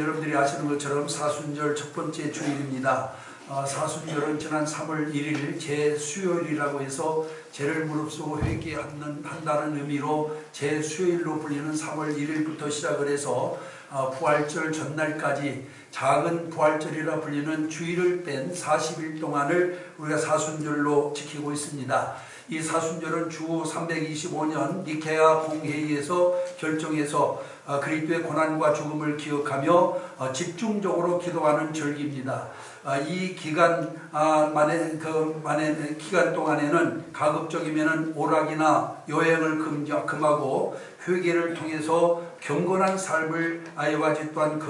여러분들이 아시는 것처럼 사순절 첫 번째 주일입니다. 사순절은 지난 3월 1일 제수요일이라고 해서 죄를 무릅쓰고 회개한다는 의미로 제수요일로 불리는 3월 1일부터 시작을 해서 부활절 전날까지 작은 부활절이라 불리는 주일을 뺀 40일 동안을 우리가 사순절로 지키고 있습니다. 이 사순절은 주 325년 니케아 공회의에서 결정해서 그리스도의 고난과 죽음을 기억하며 집중적으로 기도하는 절기입니다. 이 기간 기간 동안에는 가급적이면 오락이나 여행을 금하고 회개를 통해서 경건한 삶을 이어가지 또한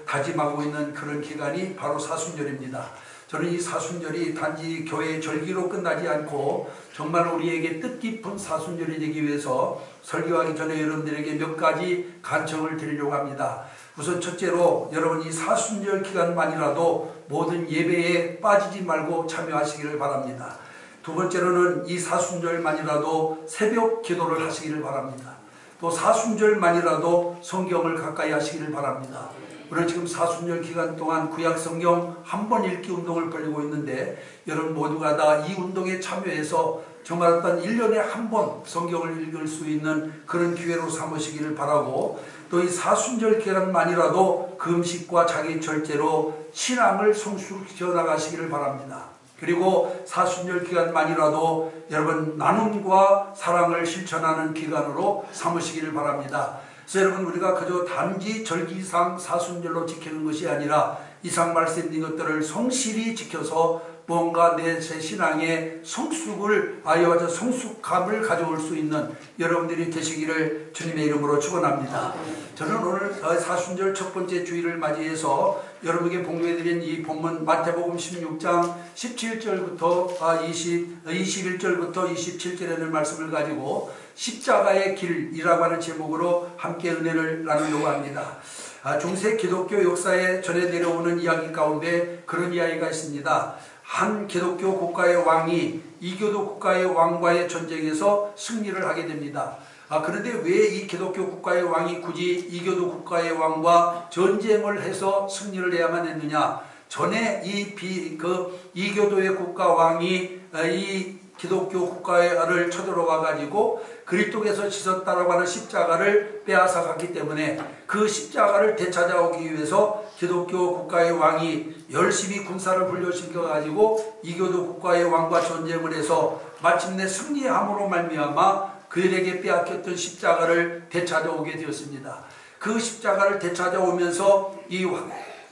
다짐하고 있는 그런 기간이 바로 사순절입니다. 저는 이 사순절이 단지 교회의 절기로 끝나지 않고 정말 우리에게 뜻깊은 사순절이 되기 위해서 설교하기 전에 여러분들에게 몇 가지 간청을 드리려고 합니다. 우선 첫째로 여러분 이 사순절 기간만이라도 모든 예배에 빠지지 말고 참여하시기를 바랍니다. 두 번째로는 이 사순절만이라도 새벽 기도를 하시기를 바랍니다. 또 사순절만이라도 성경을 가까이 하시기를 바랍니다. 우리는 지금 사순절 기간 동안 구약 성경 한 번 읽기 운동을 벌이고 있는데 여러분 모두가 다 이 운동에 참여해서 정말 어떤 1년에 한 번 성경을 읽을 수 있는 그런 기회로 삼으시기를 바라고, 또 이 사순절 기간만이라도 금식과 자기 절제로 신앙을 성숙시켜 나가시기를 바랍니다. 그리고 사순절 기간만이라도 여러분 나눔과 사랑을 실천하는 기간으로 삼으시기를 바랍니다. 그래서 여러분 우리가 그저 단지 절기상 사순절로 지키는 것이 아니라 이상 말씀드린 것들을 성실히 지켜서 뭔가 내 신앙의 성숙을 성숙함을 가져올 수 있는 여러분들이 되시기를 주님의 이름으로 축원합니다. 저는 오늘 사순절 첫 번째 주일을 맞이해서 여러분에게 공유해드린 이 본문 마태복음 16장 17절부터 21절부터 27절에 있는 말씀을 가지고 십자가의 길이라고 하는 제목으로 함께 은혜를 나누려고 합니다. 중세 기독교 역사에 전해 내려오는 이야기 가운데 그런 이야기가 있습니다. 한 기독교 국가의 왕이 이교도 국가의 왕과의 전쟁에서 승리를 하게 됩니다. 그런데 왜 이 기독교 국가의 왕이 굳이 이교도 국가의 왕과 전쟁을 해서 승리를 해야만 했느냐? 전에 이교도의 국가 왕이 이 기독교 국가를 쳐들어와 가지고 그리스도께서 지셨다라고 하는 십자가를 빼앗아 갔기 때문에 그 십자가를 되찾아오기 위해서 기독교 국가의 왕이 열심히 군사를 훈련시켜 가지고 이교도 국가의 왕과 전쟁을 해서 마침내 승리함으로 말미암아 그들에게 빼앗겼던 십자가를 되찾아오게 되었습니다. 그 십자가를 되찾아오면서 이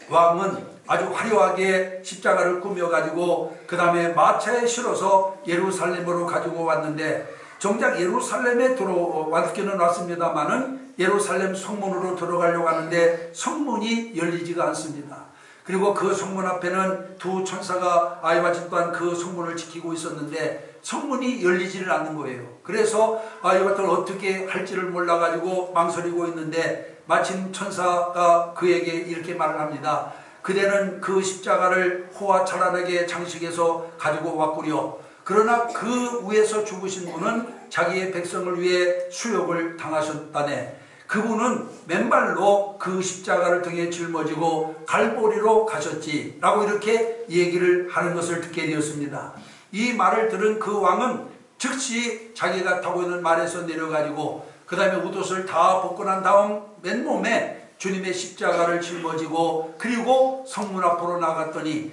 왕은 아주 화려하게 십자가를 꾸며가지고 그 다음에 마차에 실어서 예루살렘으로 가지고 왔는데, 정작 예루살렘에 왔기는 왔습니다만은 예루살렘 성문으로 들어가려고 하는데 성문이 열리지가 않습니다. 그리고 그 성문 앞에는 두 천사가 마침 또한 그 성문을 지키고 있었는데 성문이 열리지를 않는 거예요. 그래서 이것을 어떻게 할지를 몰라가지고 망설이고 있는데 마침 천사가 그에게 이렇게 말을 합니다. 그대는 그 십자가를 호화 찬란하게 장식해서 가지고 왔구려. 그러나 그 위에서 죽으신 분은 자기의 백성을 위해 수욕을 당하셨다네. 그분은 맨발로 그 십자가를 등에 짊어지고 갈보리로 가셨지 라고 이렇게 얘기를 하는 것을 듣게 되었습니다. 이 말을 들은 그 왕은 즉시 자기가 타고 있는 말에서 내려가지고 그 다음에 웃옷을 다 벗고 난 다음 맨몸에 주님의 십자가를 짊어지고 그리고 성문 앞으로 나갔더니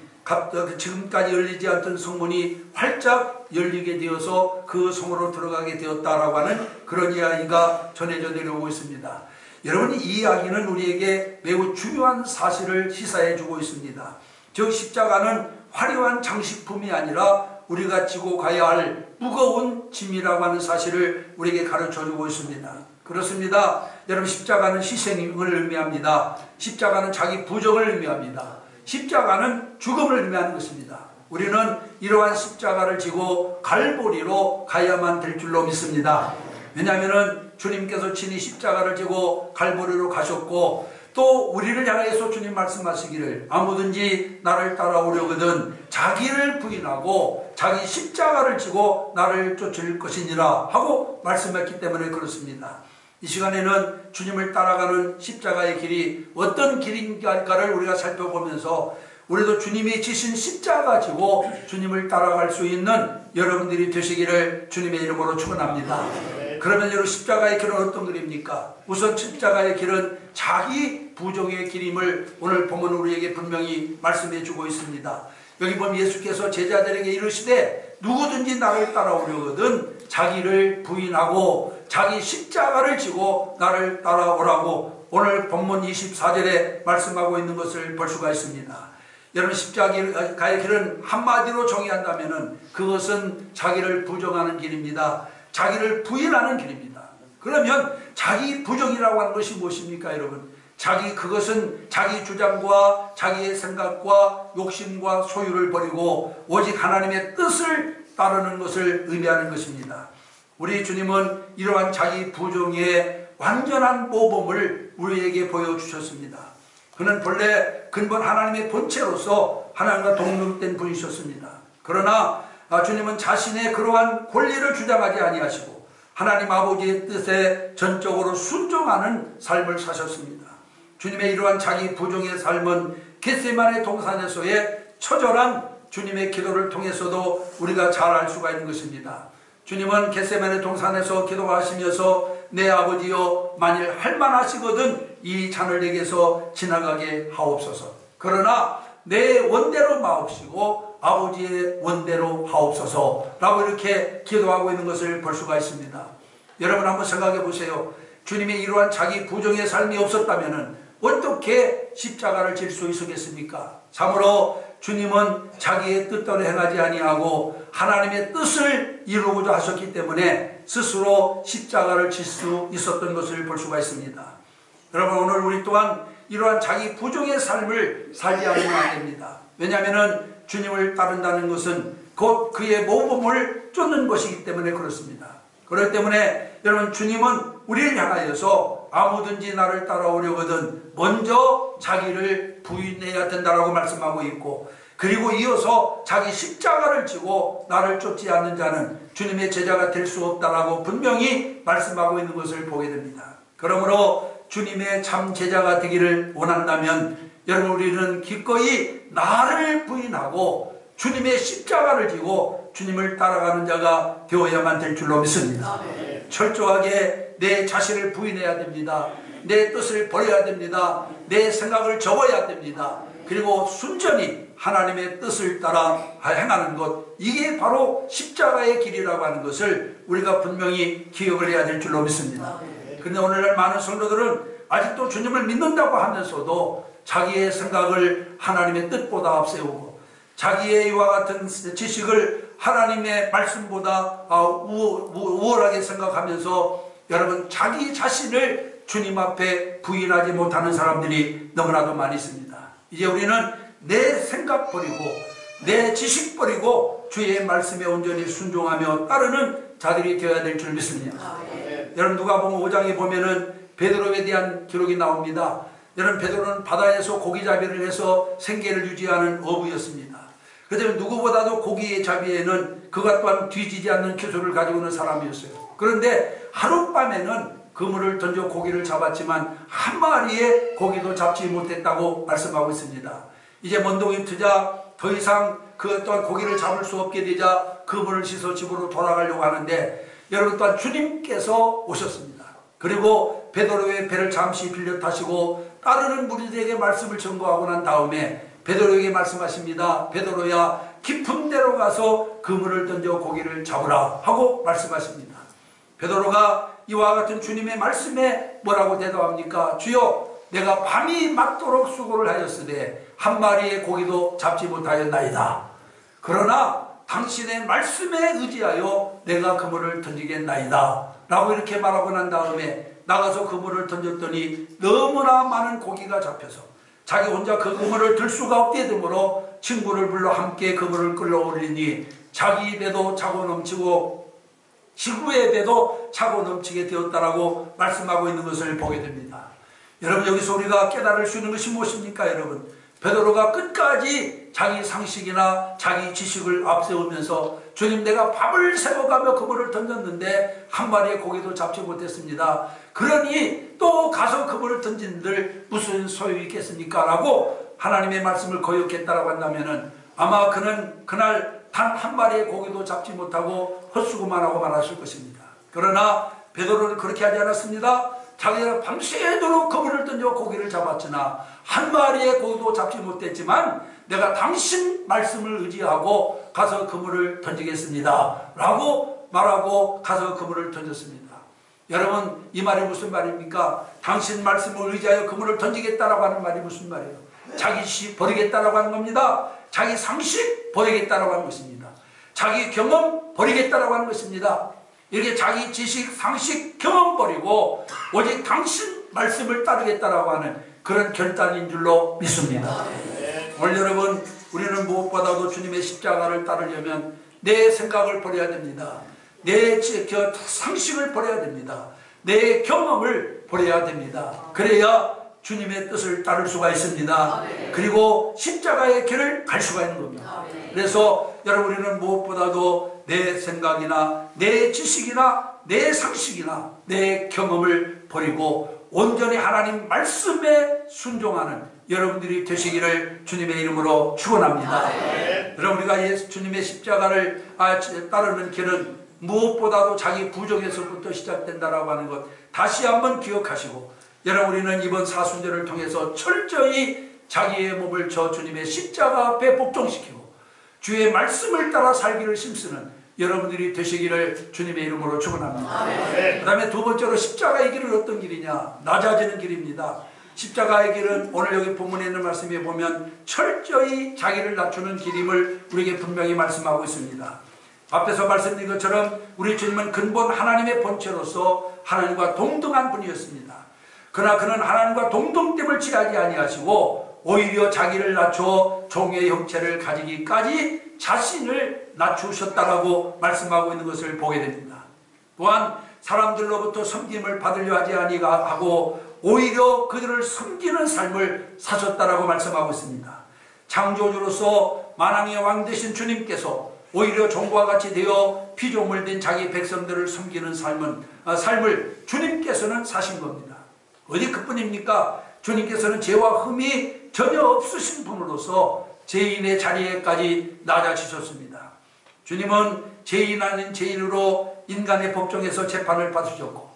지금까지 열리지 않던 성문이 활짝 열리게 되어서 그 성으로 들어가게 되었다라고 하는 그런 이야기가 전해져 내려오고 있습니다. 여러분, 이 이야기는 우리에게 매우 중요한 사실을 시사해 주고 있습니다. 저 십자가는 화려한 장식품이 아니라 우리가 지고 가야 할 무거운 짐이라고 하는 사실을 우리에게 가르쳐 주고 있습니다. 그렇습니다. 여러분, 십자가는 희생을 의미합니다. 십자가는 자기 부정을 의미합니다. 십자가는 죽음을 의미하는 것입니다. 우리는 이러한 십자가를 지고 갈보리로 가야만 될 줄로 믿습니다. 왜냐하면 주님께서 친히 십자가를 지고 갈보리로 가셨고, 또 우리를 향해서 주님 말씀하시기를 아무든지 나를 따라오려거든 자기를 부인하고 자기 십자가를 지고 나를 쫓을 것이니라 하고 말씀했기 때문에 그렇습니다. 이 시간에는 주님을 따라가는 십자가의 길이 어떤 길인가를 우리가 살펴보면서 우리도 주님이 지신 십자가 지고 주님을 따라갈 수 있는 여러분들이 되시기를 주님의 이름으로 축원합니다. 그러면 여러분, 십자가의 길은 어떤 길입니까? 우선 십자가의 길은 자기 부정의 길임을 오늘 보면 우리에게 분명히 말씀해 주고 있습니다. 여기 보면 예수께서 제자들에게 이르시되 누구든지 나를 따라오려거든 자기를 부인하고 자기 십자가를 지고 나를 따라오라고 오늘 본문 24절에 말씀하고 있는 것을 볼 수가 있습니다. 여러분, 십자가의 길은 한마디로 정의한다면 그것은 자기를 부정하는 길입니다. 자기를 부인하는 길입니다. 그러면 자기 부정이라고 하는 것이 무엇입니까, 여러분? 그것은 자기 주장과 자기의 생각과 욕심과 소유를 버리고 오직 하나님의 뜻을 따르는 것을 의미하는 것입니다. 우리 주님은 이러한 자기 부정의 완전한 모범을 우리에게 보여주셨습니다. 그는 본래 근본 하나님의 본체로서 하나님과 동등된 분이셨습니다. 그러나 주님은 자신의 그러한 권리를 주장하지 아니하시고 하나님 아버지의 뜻에 전적으로 순종하는 삶을 사셨습니다. 주님의 이러한 자기 부정의 삶은 겟세마네 동산에서의 처절한 주님의 기도를 통해서도 우리가 잘 알 수가 있는 것입니다. 주님은 겟세마네 동산에서 기도하시면서 내 아버지여 만일 할만하시거든 이 잔을 내게서 지나가게 하옵소서. 그러나 내 원대로 마옵시고 아버지의 원대로 하옵소서 라고 이렇게 기도하고 있는 것을 볼 수가 있습니다. 여러분, 한번 생각해 보세요. 주님의 이러한 자기 부정의 삶이 없었다면 어떻게 십자가를 질 수 있었겠습니까? 참으로 주님은 자기의 뜻대로 행하지 아니하고 하나님의 뜻을 이루고자 하셨기 때문에 스스로 십자가를 질 수 있었던 것을 볼 수가 있습니다. 여러분, 오늘 우리 또한 이러한 자기 부정의 삶을 살지 않으면 안 됩니다. 왜냐하면 주님을 따른다는 것은 곧 그의 모범을 쫓는 것이기 때문에 그렇습니다. 그렇기 때문에 여러분, 주님은 우리를 향하여서 아무든지 나를 따라오려거든 먼저 자기를 부인해야 된다라고 말씀하고 있고, 그리고 이어서 자기 십자가를 지고 나를 쫓지 않는 자는 주님의 제자가 될 수 없다라고 분명히 말씀하고 있는 것을 보게 됩니다. 그러므로 주님의 참 제자가 되기를 원한다면 여러분, 우리는 기꺼이 나를 부인하고 주님의 십자가를 지고 주님을 따라가는 자가 되어야만 될 줄로 믿습니다. 철저하게 내 자신을 부인해야 됩니다. 내 뜻을 버려야 됩니다. 내 생각을 접어야 됩니다. 그리고 순전히 하나님의 뜻을 따라 행하는 것, 이게 바로 십자가의 길이라고 하는 것을 우리가 분명히 기억을 해야 될 줄로 믿습니다. 그런데 오늘날 많은 성도들은 아직도 주님을 믿는다고 하면서도 자기의 생각을 하나님의 뜻보다 앞세우고 자기의 이와 같은 지식을 하나님의 말씀보다 우월하게 생각하면서 여러분, 자기 자신을 주님 앞에 부인하지 못하는 사람들이 너무나도 많이 있습니다. 이제 우리는 내 생각 버리고 내 지식 버리고 주의 말씀에 온전히 순종하며 따르는 자들이 되어야 될 줄 믿습니다. 여러분, 누가복음 5장에 보면은 베드로에 대한 기록이 나옵니다. 여러분, 베드로는 바다에서 고기잡이를 해서 생계를 유지하는 어부였습니다. 그런데 누구보다도 고기잡이에는 그가 또한 뒤지지 않는 기술을 가지고 있는 사람이었어요. 그런데 하룻밤에는 그물을 던져 고기를 잡았지만 한 마리의 고기도 잡지 못했다고 말씀하고 있습니다. 이제 먼동이 트자 더 이상 그 또한 고기를 잡을 수 없게 되자 그물을 씻어 집으로 돌아가려고 하는데 여러분, 또한 주님께서 오셨습니다. 그리고 베드로의 배를 잠시 빌려 타시고 따르는 무리들에게 말씀을 전거하고 난 다음에 베드로에게 말씀하십니다. 베드로야, 깊은 데로 가서 그물을 던져 고기를 잡으라 하고 말씀하십니다. 베드로가 이와 같은 주님의 말씀에 뭐라고 대답합니까? 주여, 내가 밤이 맞도록 수고를 하였으되 한 마리의 고기도 잡지 못하였나이다. 그러나 당신의 말씀에 의지하여 내가 그물을 던지겠나이다 라고 이렇게 말하고 난 다음에 나가서 그물을 던졌더니 너무나 많은 고기가 잡혀서 자기 혼자 그 그물을 들 수가 없게 되므로 친구를 불러 함께 그물을 끌어올리니 자기 배도 차고 넘치고 지구의 배도 차고 넘치게 되었다라고 말씀하고 있는 것을 보게 됩니다. 여러분, 여기서 우리가 깨달을 수 있는 것이 무엇입니까? 여러분, 베드로가 끝까지 자기 상식이나 자기 지식을 앞세우면서 주님, 내가 밤을 새워가며 그물을 던졌는데 한 마리의 고기도 잡지 못했습니다. 그러니 또 가서 그물을 던진들 무슨 소용이 있겠습니까? 라고 하나님의 말씀을 거역했다라고 한다면은 아마 그는 그날 단 한 마리의 고기도 잡지 못하고 헛수고만 하고 말았을 것입니다. 그러나 베드로는 그렇게 하지 않았습니다. 자기가 밤새도록 그물을 던져 고기를 잡았으나 한 마리의 고기도 잡지 못했지만 내가 당신 말씀을 의지하고 가서 그물을 던지겠습니다 라고 말하고 가서 그물을 던졌습니다. 여러분, 이 말이 무슨 말입니까? 당신 말씀을 의지하여 그물을 던지겠다라고 하는 말이 무슨 말이에요? 자기 시 버리겠다라고 하는 겁니다. 자기 상식 버리겠다라고 하는 것입니다. 자기 경험 버리겠다라고 하는 것입니다. 이렇게 자기 지식, 상식, 경험 버리고 오직 당신 말씀을 따르겠다라고 하는 그런 결단인 줄로 믿습니다. 오늘 여러분, 우리는 무엇보다도 주님의 십자가를 따르려면 내 생각을 버려야 됩니다. 내 상식을 버려야 됩니다. 내 경험을 버려야 됩니다. 그래야 주님의 뜻을 따를 수가 있습니다. 그리고 십자가의 길을 갈 수가 있는 겁니다. 그래서 여러분, 우리는 무엇보다도 내 생각이나 내 지식이나 내 상식이나 내 경험을 버리고 온전히 하나님 말씀에 순종하는 여러분들이 되시기를 주님의 이름으로 축원합니다. 여러분, 우리가 주님의 십자가를 따르는 길은 무엇보다도 자기 부정에서부터 시작된다라고 하는 것 다시 한번 기억하시고, 여러분, 우리는 이번 사순절을 통해서 철저히 자기의 몸을 저 주님의 십자가 앞에 복종시키고 주의 말씀을 따라 살기를 힘쓰는 여러분들이 되시기를 주님의 이름으로 축원합니다. 그 다음에 두 번째로 십자가의 길은 어떤 길이냐? 낮아지는 길입니다. 십자가의 길은 오늘 여기 본문에 있는 말씀에 보면 철저히 자기를 낮추는 길임을 우리에게 분명히 말씀하고 있습니다. 앞에서 말씀드린 것처럼 우리 주님은 근본 하나님의 본체로서 하나님과 동등한 분이었습니다. 그러나 그는 하나님과 동등됨을 취하지 아니하시고 오히려 자기를 낮춰 종의 형체를 가지기까지 자신을 낮추셨다라고 말씀하고 있는 것을 보게 됩니다. 또한 사람들로부터 섬김을 받으려 하지 아니하고 오히려 그들을 섬기는 삶을 사셨다라고 말씀하고 있습니다. 창조주로서 만왕의 왕 되신 주님께서 오히려 종과 같이 되어 피조물 된 자기 백성들을 섬기는 삶을 주님께서는 사신 겁니다. 어디 그뿐입니까? 주님께서는 죄와 흠이 전혀 없으신 분으로서 죄인의 자리에까지 낮아지셨습니다. 주님은 죄인 아닌 죄인으로 인간의 법정에서 재판을 받으셨고,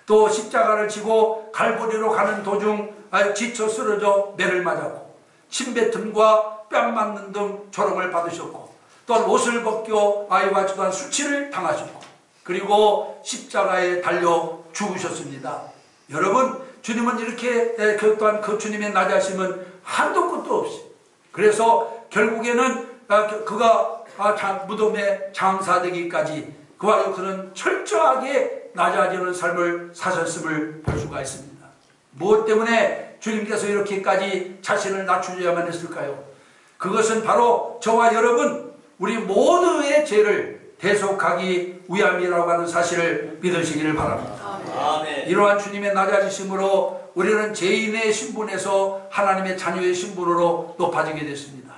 또 십자가를 지고 갈보리로 가는 도중 지쳐 쓰러져 매를 맞았고, 침뱉음과 뺨 맞는 등 조롱을 받으셨고, 또한 옷을 벗겨 아이와 주한 수치를 당하셨고, 그리고 십자가에 달려 죽으셨습니다. 여러분, 주님은 이렇게 또한 그 주님의 낮아심은 한도 끝도 없이, 그래서 결국에는 그가 무덤에 장사되기까지 그와 그는 철저하게 낮아지는 삶을 사셨음을 볼 수가 있습니다. 무엇 때문에 주님께서 이렇게까지 자신을 낮추셔야만 했을까요? 그것은 바로 저와 여러분, 우리 모두의 죄를 대속하기 위함이라고 하는 사실을 믿으시기를 바랍니다. 아멘. 이러한 주님의 낮아지심으로 우리는 죄인의 신분에서 하나님의 자녀의 신분으로 높아지게 됐습니다.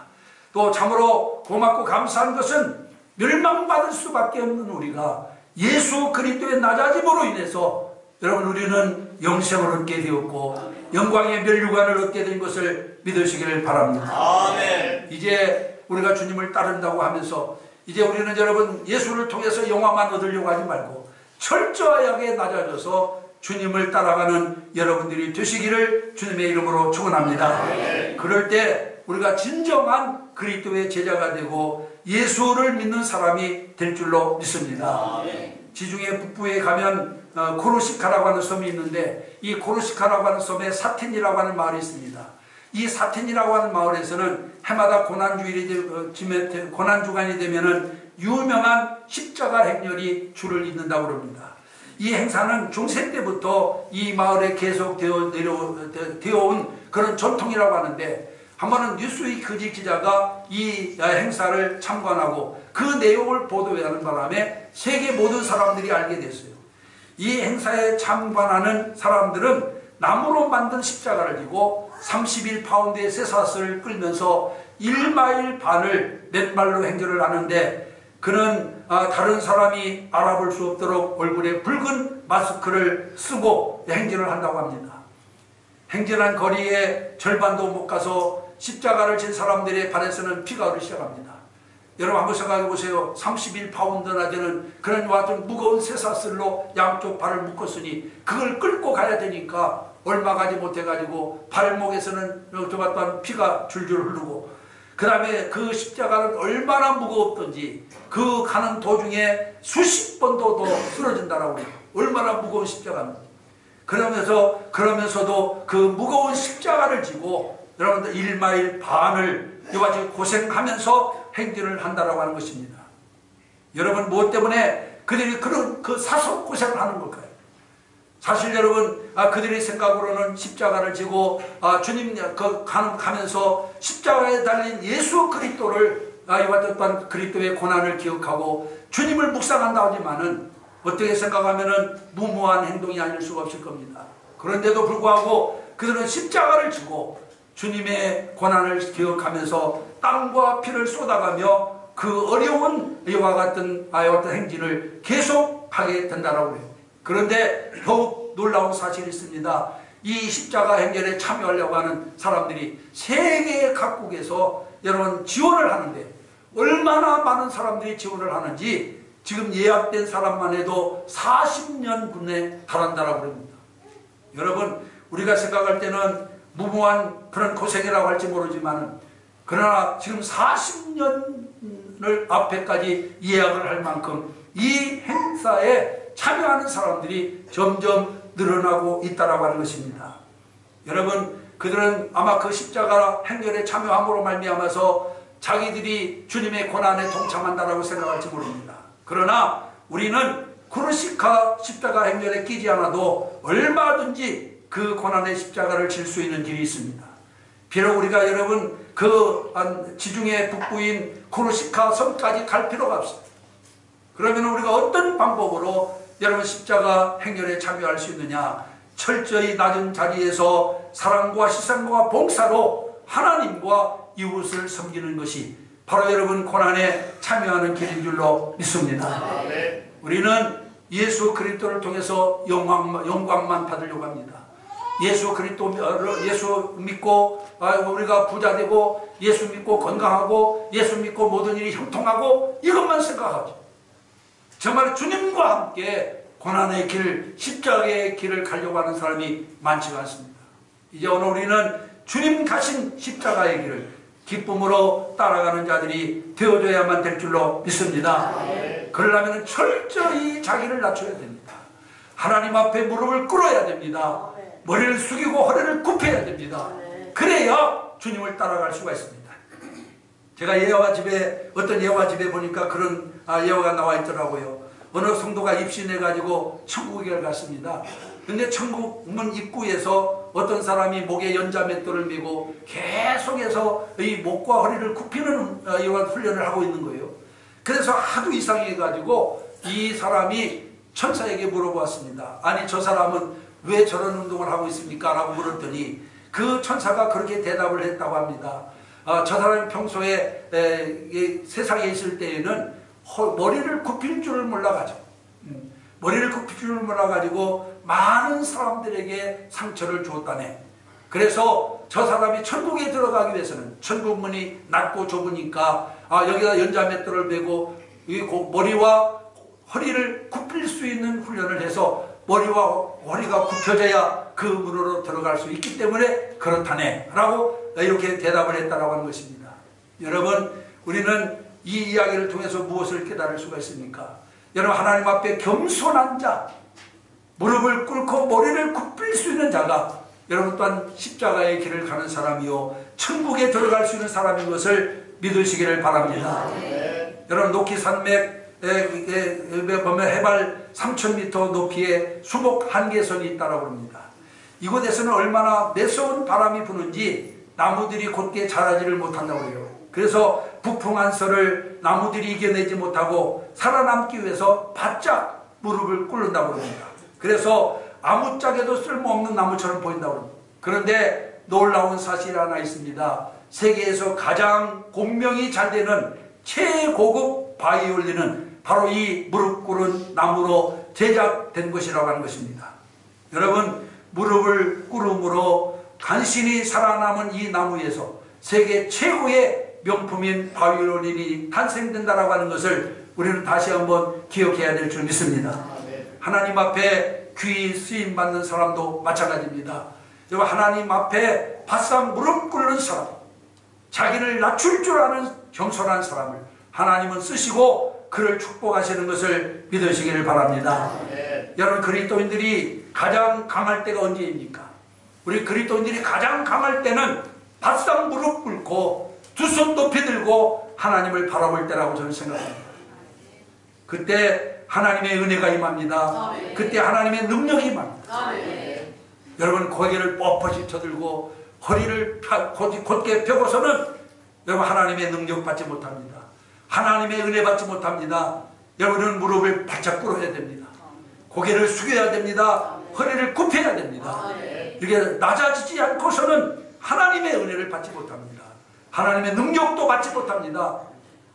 또 참으로 고맙고 감사한 것은 멸망받을 수밖에 없는 우리가 예수 그리스도의 낮아짐으로 인해서 여러분, 우리는 영생을 얻게 되었고 영광의 멸류관을 얻게 된 것을 믿으시기를 바랍니다. 아멘. 이제 우리가 주님을 따른다고 하면서 이제 우리는 여러분 예수를 통해서 영화만 얻으려고 하지 말고 철저하게 낮아져서 주님을 따라가는 여러분들이 되시기를 주님의 이름으로 축원합니다. 그럴 때 우리가 진정한 그리스도의 제자가 되고 예수를 믿는 사람이 될 줄로 믿습니다. 지중해 북부에 가면 코르시카라고 하는 섬이 있는데, 이 코르시카라고 하는 섬에 사틴이라고 하는 마을이 있습니다. 이 사틴이라고 하는 마을에서는 해마다 고난주간이 되면은 유명한 십자가 행렬이 줄을 잇는다고 합니다. 이 행사는 중세 때부터 이 마을에 계속 되어온 그런 전통이라고 하는데, 한 번은 뉴스위크 기자가 이 행사를 참관하고 그 내용을 보도하는 바람에 세계 모든 사람들이 알게 됐어요. 이 행사에 참관하는 사람들은 나무로 만든 십자가를 지고 31파운드의 쇠사슬을 끌면서 1마일 반을 맨발로 행렬을 하는데, 그는 다른 사람이 알아볼 수 없도록 얼굴에 붉은 마스크를 쓰고 가지고 행진을 한다고 합니다. 행진한 거리에 절반도 못 가서 십자가를 진 사람들의 발에서는 피가 흐르기 시작합니다. 여러분 한번 생각해 보세요. 31파운드나 되는 그런 완전 무거운 쇠사슬로 양쪽 발을 묶었으니 그걸 끌고 가야 되니까 얼마 가지 못해가지고 발목에서는 또한 피가 줄줄 흐르고, 그 다음에 그 십자가는 얼마나 무거웠던지 그 가는 도중에 수십 번도 더 쓰러진다라고 해요. 얼마나 무거운 십자가는. 그러면서도 그 무거운 십자가를 지고 여러분들 1마일 반을 이같이 고생하면서 행진을 한다라고 하는 것입니다. 여러분 무엇 때문에 그들이 그 사속 고생을 하는 걸까요? 사실 여러분 그들의 생각으로는 십자가를 지고 주님 가면서 십자가에 달린 예수 그리스도를 이와 또한 그리스도의 고난을 기억하고 주님을 묵상한다 하지만은 어떻게 생각하면은 무모한 행동이 아닐 수가 없을 겁니다. 그런데도 불구하고 그들은 십자가를 지고 주님의 고난을 기억하면서 땀과 피를 쏟아가며 그 어려운 이와 같은 행진을 계속하게 된다라고 해요. 그런데 더욱 놀라운 사실이 있습니다. 이 십자가 행진에 참여하려고 하는 사람들이 세계 각국에서 여러분 지원을 하는데, 얼마나 많은 사람들이 지원을 하는지 지금 예약된 사람만 해도 40년분에 달한다라고 합니다. 여러분 우리가 생각할 때는 무모한 그런 고생이라고 할지 모르지만, 그러나 지금 40년을 앞에까지 예약을 할 만큼 이 행사에 참여하는 사람들이 점점 늘어나고 있다라고 하는 것입니다. 여러분 그들은 아마 그 십자가 행렬에 참여함으로 말미암아서 자기들이 주님의 고난에 동참한다라고 생각할지 모릅니다. 그러나 우리는 크루시카 십자가 행렬에 끼지 않아도 얼마든지 그 고난의 십자가를 질 수 있는 길이 있습니다. 비록 우리가 여러분 그 지중해 북부인 크루시카 섬까지 갈 필요가 없습니다. 그러면 우리가 어떤 방법으로 여러분 십자가 행렬에 참여할 수 있느냐? 철저히 낮은 자리에서 사랑과 희생과 봉사로 하나님과 이웃을 섬기는 것이 바로 여러분 고난에 참여하는 길인 줄로 믿습니다. 우리는 예수 그리스도를 통해서 영광만 받으려고 합니다. 예수 믿고 우리가 부자 되고, 예수 믿고 건강하고, 예수 믿고 모든 일이 형통하고, 이것만 생각하죠. 정말 주님과 함께 고난의 길, 십자가의 길을 가려고 하는 사람이 많지가 않습니다. 이제 오늘 우리는 주님 가신 십자가의 길을 기쁨으로 따라가는 자들이 되어줘야만 될 줄로 믿습니다. 그러려면 철저히 자기를 낮춰야 됩니다. 하나님 앞에 무릎을 꿇어야 됩니다. 머리를 숙이고 허리를 굽혀야 됩니다. 그래야 주님을 따라갈 수가 있습니다. 제가 어떤 예화 집에 보니까 그런 예화가 나와 있더라고요. 어느 성도가 입신해가지고 천국에 갔습니다. 근데 천국 문 입구에서 어떤 사람이 목에 연자맷돌을 메고 계속해서 이 목과 허리를 굽히는 이런 훈련을 하고 있는 거예요. 그래서 하도 이상해가지고 이 사람이 천사에게 물어보았습니다. 아니 저 사람은 왜 저런 운동을 하고 있습니까? 라고 물었더니 그 천사가 그렇게 대답을 했다고 합니다. 저 사람이 평소에 세상에 있을 때에는 머리를 굽힐 줄을 몰라가지고 머리를 굽힐 줄을 몰라가지고 많은 사람들에게 상처를 주었다네. 그래서 저 사람이 천국에 들어가기 위해서는 천국 문이 낮고 좁으니까 여기다 연자맷돌을 메고 머리와 허리를 굽힐 수 있는 훈련을 해서 머리와 허리가 굽혀져야 그 문으로 들어갈 수 있기 때문에 그렇다네 라고 이렇게 대답을 했다라고 하는 것입니다. 여러분 우리는 이 이야기를 통해서 무엇을 깨달을 수가 있습니까? 여러분 하나님 앞에 겸손한 자, 무릎을 꿇고 머리를 굽힐 수 있는 자가 여러분 또한 십자가의 길을 가는 사람이요 천국에 들어갈 수 있는 사람인 것을 믿으시기를 바랍니다. 여러분 노키 산맥 보면 해발 3000m 높이의 수목 한계선이 있다고 합니다. 이곳에서는 얼마나 매서운 바람이 부는지 나무들이 곧게 자라지를 못한다고 해요. 그래서 부풍한 설을 나무들이 이겨내지 못하고 살아남기 위해서 바짝 무릎을 꿇는다고 합니다. 그래서 아무짝에도 쓸모없는 나무처럼 보인다고 합니다. 그런데 놀라운 사실이 하나 있습니다. 세계에서 가장 공명이 잘 되는 최고급 바이올린은 바로 이 무릎 꿇은 나무로 제작된 것이라고 하는 것입니다. 여러분, 무릎을 꿇음으로 간신히 살아남은 이 나무에서 세계 최고의 명품인 바빌론인이 탄생된다라고 하는 것을 우리는 다시 한번 기억해야 될 줄 믿습니다. 하나님 앞에 귀히 쓰임받는 사람도 마찬가지입니다. 여러분, 하나님 앞에 바싹 무릎 꿇는 사람, 자기를 낮출 줄 아는 겸손한 사람을 하나님은 쓰시고 그를 축복하시는 것을 믿으시기를 바랍니다. 여러분, 그리스도인들이 가장 강할 때가 언제입니까? 우리 그리스도인들이 가장 강할 때는 바싹 무릎 꿇고 두 손 높이 들고 하나님을 바라볼 때라고 저는 생각합니다. 그때 하나님의 은혜가 임합니다. 그때 하나님의 능력이 임합니다. 여러분, 고개를 뻣뻣이 쳐들고 허리를 곧게 펴고서는 여러분 하나님의 능력 받지 못합니다. 하나님의 은혜 받지 못합니다. 여러분은 무릎을 바짝 꿇어야 됩니다. 고개를 숙여야 됩니다. 허리를 굽혀야 됩니다. 이렇게 낮아지지 않고서는 하나님의 은혜를 받지 못합니다. 하나님의 능력도 받지 못합니다.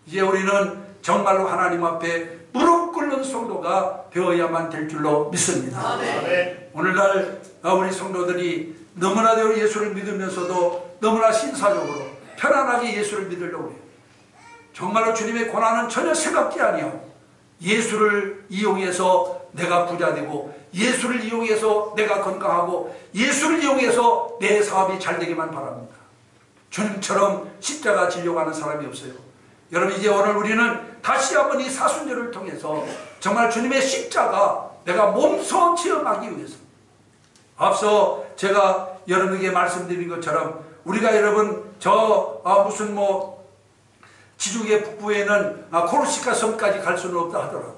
이제 우리는 정말로 하나님 앞에 무릎 꿇는 성도가 되어야만 될 줄로 믿습니다. 오늘날 우리 성도들이 너무나도 예수를 믿으면서도 너무나 신사적으로 편안하게 예수를 믿으려고 해요. 정말로 주님의 고난은 전혀 생각지 아니하고 예수를 이용해서 내가 부자 되고 예수를 이용해서 내가 건강하고 예수를 이용해서 내 사업이 잘 되기만 바랍니다. 주님처럼 십자가 지려고 하는 사람이 없어요. 여러분, 이제 오늘 우리는 다시 한번 이 사순절을 통해서 정말 주님의 십자가 내가 몸소 체험하기 위해서, 앞서 제가 여러분에게 말씀드린 것처럼 우리가 여러분 무슨 지중해 북부에는 코르시카 섬까지 갈 수는 없다 하더라도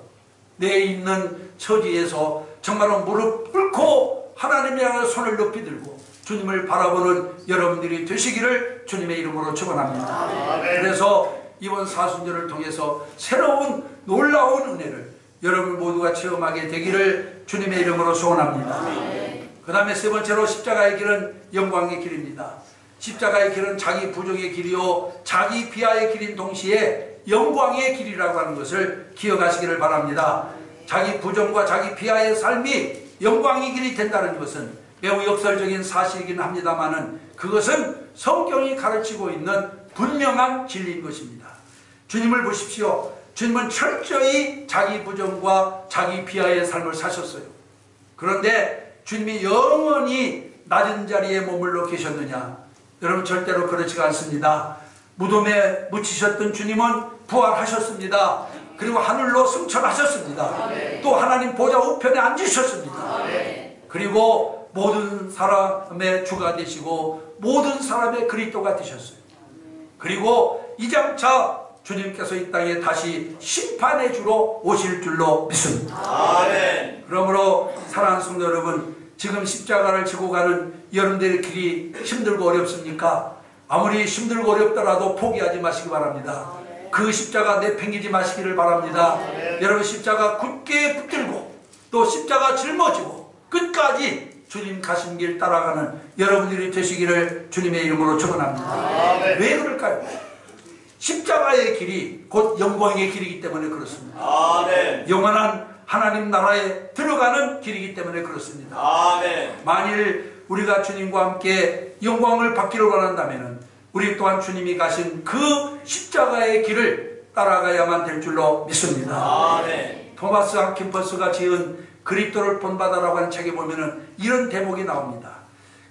내 있는 처지에서 정말로 무릎 꿇고 하나님을 향해 손을 높이 들고 주님을 바라보는 여러분들이 되시기를 주님의 이름으로 축원합니다. 그래서 이번 사순절을 통해서 새로운 놀라운 은혜를 여러분 모두가 체험하게 되기를 주님의 이름으로 소원합니다. 그 다음에 세 번째로 십자가의 길은 영광의 길입니다. 십자가의 길은 자기 부정의 길이요 자기 비하의 길인 동시에 영광의 길이라고 하는 것을 기억하시기를 바랍니다. 자기 부정과 자기 비하의 삶이 영광의 길이 된다는 것은 매우 역설적인 사실이긴 합니다만은 그것은 성경이 가르치고 있는 분명한 진리인 것입니다. 주님을 보십시오. 주님은 철저히 자기 부정과 자기 비하의 삶을 사셨어요. 그런데 주님이 영원히 낮은 자리에 머물러 계셨느냐? 여러분, 절대로 그렇지가 않습니다. 무덤에 묻히셨던 주님은 부활하셨습니다. 그리고 하늘로 승천하셨습니다. 또 하나님 보좌 우편에 앉으셨습니다. 그리고 모든 사람의 주가 되시고 모든 사람의 그리스도가 되셨어요. 그리고 이장차 주님께서 이 땅에 다시 심판의 주로 오실 줄로 믿습니다. 아멘. 그러므로 사랑하는 성도 여러분, 지금 십자가를 지고 가는 여러분들의 길이 힘들고 어렵습니까? 아무리 힘들고 어렵더라도 포기하지 마시기 바랍니다. 그 십자가 내팽개지 마시기를 바랍니다. 여러분, 십자가 굳게 붙들고 또 십자가 짊어지고 끝까지 주님 가신 길 따라가는 여러분들이 되시기를 주님의 이름으로 축원합니다. 왜 그럴까요? 십자가의 길이 곧 영광의 길이기 때문에 그렇습니다. 아멘. 영원한 하나님 나라에 들어가는 길이기 때문에 그렇습니다. 아멘. 만일 우리가 주님과 함께 영광을 받기를 원한다면 우리 또한 주님이 가신 그 십자가의 길을 따라가야만 될 줄로 믿습니다. 아멘. 토마스 아킨퍼스가 지은 그리스도를 본받아라고 하는 책에 보면은 이런 대목이 나옵니다.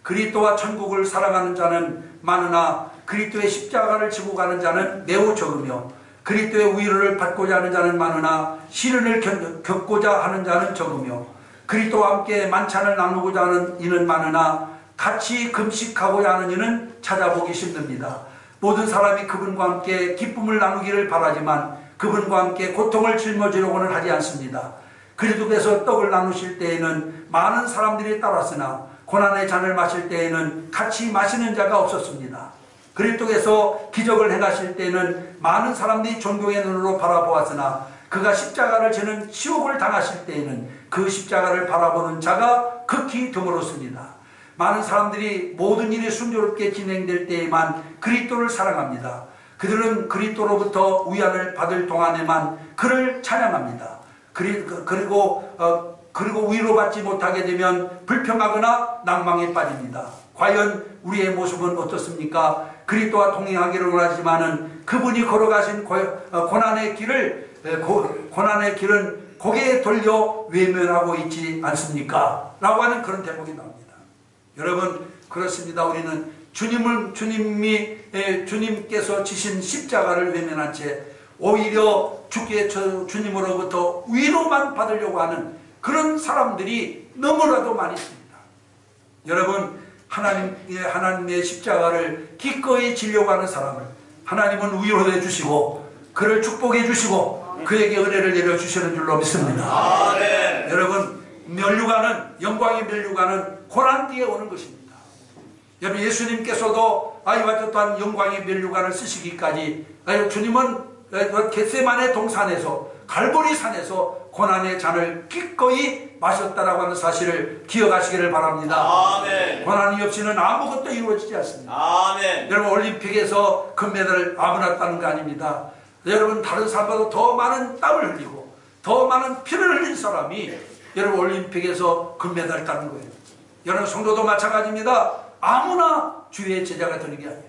그리스도와 천국을 사랑하는 자는 많으나 그리스도의 십자가를 지고 가는 자는 매우 적으며 그리스도의 위로를 받고자 하는 자는 많으나 시련을 겪고자 하는 자는 적으며 그리스도와 함께 만찬을 나누고자 하는 이는 많으나 같이 금식하고자 하는 이는 찾아보기 힘듭니다. 모든 사람이 그분과 함께 기쁨을 나누기를 바라지만 그분과 함께 고통을 짊어지려고는 하지 않습니다. 그리스도께서 떡을 나누실 때에는 많은 사람들이 따랐으나 고난의 잔을 마실 때에는 같이 마시는 자가 없었습니다. 그리스도께서 기적을 행하실 때에는 많은 사람들이 존경의 눈으로 바라보았으나 그가 십자가를 지는 치욕을 당하실 때에는 그 십자가를 바라보는 자가 극히 드물었습니다. 많은 사람들이 모든 일이 순조롭게 진행될 때에만 그리스도를 사랑합니다. 그들은 그리스도로부터 위안을 받을 동안에만 그를 찬양합니다. 그리고 그리고 위로받지 못하게 되면 불평하거나 낭망에 빠집니다. 과연 우리의 모습은 어떻습니까? 그리스도와 동행하기를 원하지만은 그분이 걸어가신 고난의 길은 고개에 돌려 외면하고 있지 않습니까? 라고 하는 그런 대목이 나옵니다. 여러분, 그렇습니다. 우리는 주님께서 지신 십자가를 외면한 채 오히려 주님으로부터 위로만 받으려고 하는 그런 사람들이 너무나도 많이 있습니다. 여러분, 하나님의 십자가를 기꺼이 지려고 하는 사람을 하나님은 위로해 주시고 그를 축복해 주시고 그에게 은혜를 내려주시는 줄로 믿습니다. 아멘. 여러분, 영광이 면류관은 고난 뒤에 오는 것입니다. 여러분, 예수님께서도 이와 같은 영광의 면류관을 쓰시기까지 주님은 겟세마네 동산에서 갈보리 산에서 고난의 잔을 기꺼이 마셨다라고 하는 사실을 기억하시기를 바랍니다. 아멘. 고난이 없이는 아무것도 이루어지지 않습니다. 아멘. 여러분, 올림픽에서 금메달을 아무나 따는 거 아닙니다. 여러분, 다른 사람보다 더 많은 땀을 흘리고 더 많은 피를 흘린 사람이 여러분 올림픽에서 금메달을 따는 거예요. 여러분, 성도도 마찬가지입니다. 아무나 주의 제자가 되는 게 아니에요.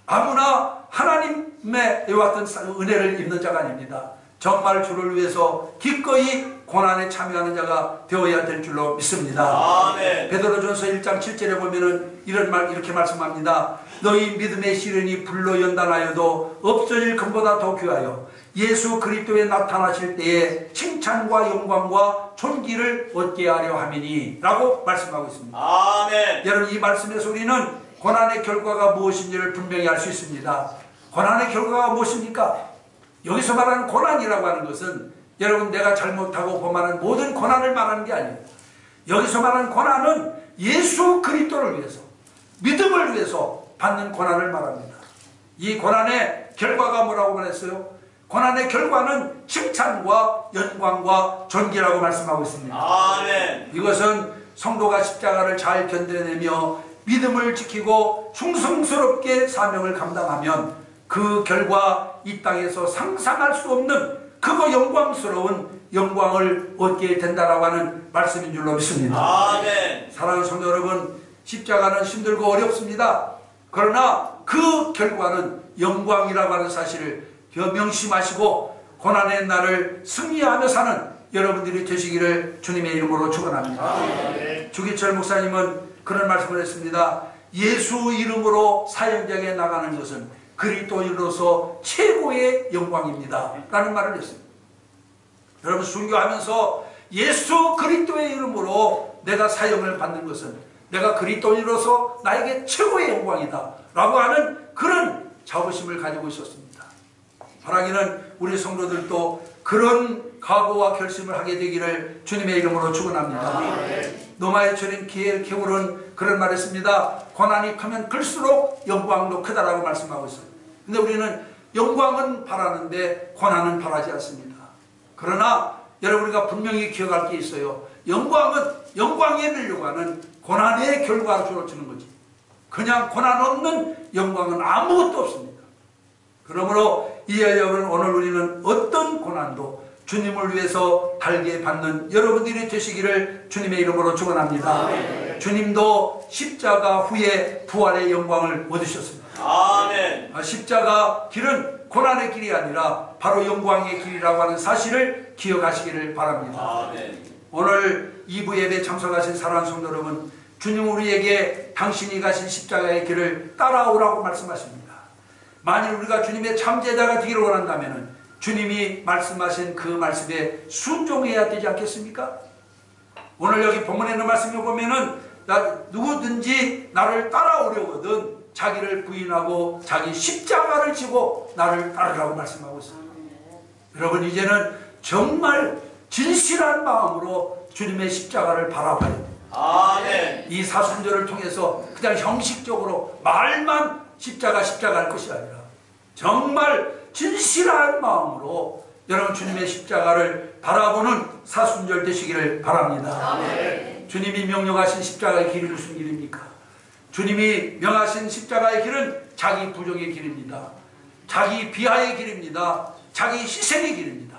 아무나 하나님의 이와 같은 은혜를 입는 자가 아닙니다. 정말 주를 위해서 기꺼이 고난에 참여하는 자가 되어야 될 줄로 믿습니다. 아멘. 베드로전서 1장 7절에 보면은 이렇게 말씀합니다. 너희 믿음의 시련이 불로 연단하여도 없어질 것보다 더 귀하여 예수 그리스도에 나타나실 때에 칭찬과 영광과 존귀를 얻게 하려 함이니 라고 말씀하고 있습니다. 아멘. 여러분, 이 말씀에서 우리는 고난의 결과가 무엇인지를 분명히 알 수 있습니다. 고난의 결과가 무엇입니까? 여기서 말하는 고난이라고 하는 것은 여러분, 내가 잘못하고 범하는 모든 고난을 말하는 게 아니에요. 여기서 말하는 고난은 예수 그리스도를 위해서, 믿음을 위해서 받는 고난을 말합니다. 이 고난의 결과가 뭐라고 말했어요? 고난의 결과는 칭찬과 영광과 존귀라고 말씀하고 있습니다. 아멘. 이것은 성도가 십자가를 잘 견뎌내며 믿음을 지키고 충성스럽게 사명을 감당하면 그 결과 이 땅에서 상상할 수 없는 그거 영광스러운 영광을 얻게 된다라고 하는 말씀인 줄로 믿습니다. 아멘. 사랑하는 성도 여러분, 십자가는 힘들고 어렵습니다. 그러나 그 결과는 영광이라고 하는 사실을 명심하시고 고난의 날을 승리하며 사는 여러분들이 되시기를 주님의 이름으로 축원합니다. 아멘. 주기철 목사님은 그런 말씀을 했습니다. 예수 이름으로 사역장에 나가는 것은 그리스도인으로서 최고의 영광입니다 라는 말을 했습니다. 여러분, 순교하면서 예수 그리스도의 이름으로 내가 사역을 받는 것은 내가 그리스도인으로서 나에게 최고의 영광이다 라고 하는 그런 자부심을 가지고 있었습니다. 바라기는 우리 성도들도 그런 각오와 결심을 하게 되기를 주님의 이름으로 축원합니다. 노마에처럼 기울은 그런 말을 했습니다. 고난이 크면 클수록 영광도 크다라고 말씀하고 있어요. 근데 우리는 영광은 바라는데 고난은 바라지 않습니다. 그러나 여러분, 우리가 분명히 기억할 게 있어요. 영광은 영광에 밀려고 하는 고난의 결과로 주는 거지. 그냥 고난 없는 영광은 아무것도 없습니다. 그러므로 이에 여러분, 오늘 우리는 어떤 고난도 주님을 위해서 달게 받는 여러분들이 되시기를 주님의 이름으로 축원합니다. 아멘. 주님도 십자가 후에 부활의 영광을 얻으셨습니다. 아멘. 십자가 길은 고난의 길이 아니라 바로 영광의 길이라고 하는 사실을 기억하시기를 바랍니다. 아멘. 오늘 2부 예배 참석하신 사랑하는 성도 여러분, 주님 우리에게 당신이 가신 십자가의 길을 따라오라고 말씀하십니다. 만일 우리가 주님의 참제자가 되기를 원한다면 주님이 말씀하신 그 말씀에 순종해야 되지 않겠습니까? 오늘 여기 본문에 있는 말씀을 보면은 누구든지 나를 따라오려거든 자기를 부인하고 자기 십자가를 지고 나를 따르라고 말씀하고 있습니다. 여러분, 이제는 정말 진실한 마음으로 주님의 십자가를 바라봐야 됩니다. 아멘. 이 사순절을 통해서 그냥 형식적으로 말만 십자가 할 것이 아니라 정말 진실한 마음으로 여러분 주님의 십자가를 바라보는 사순절 되시기를 바랍니다. 아멘. 주님이 명령하신 십자가의 길이 무슨 길입니까? 주님이 명하신 십자가의 길은 자기 부정의 길입니다. 자기 비하의 길입니다. 자기 희생의 길입니다.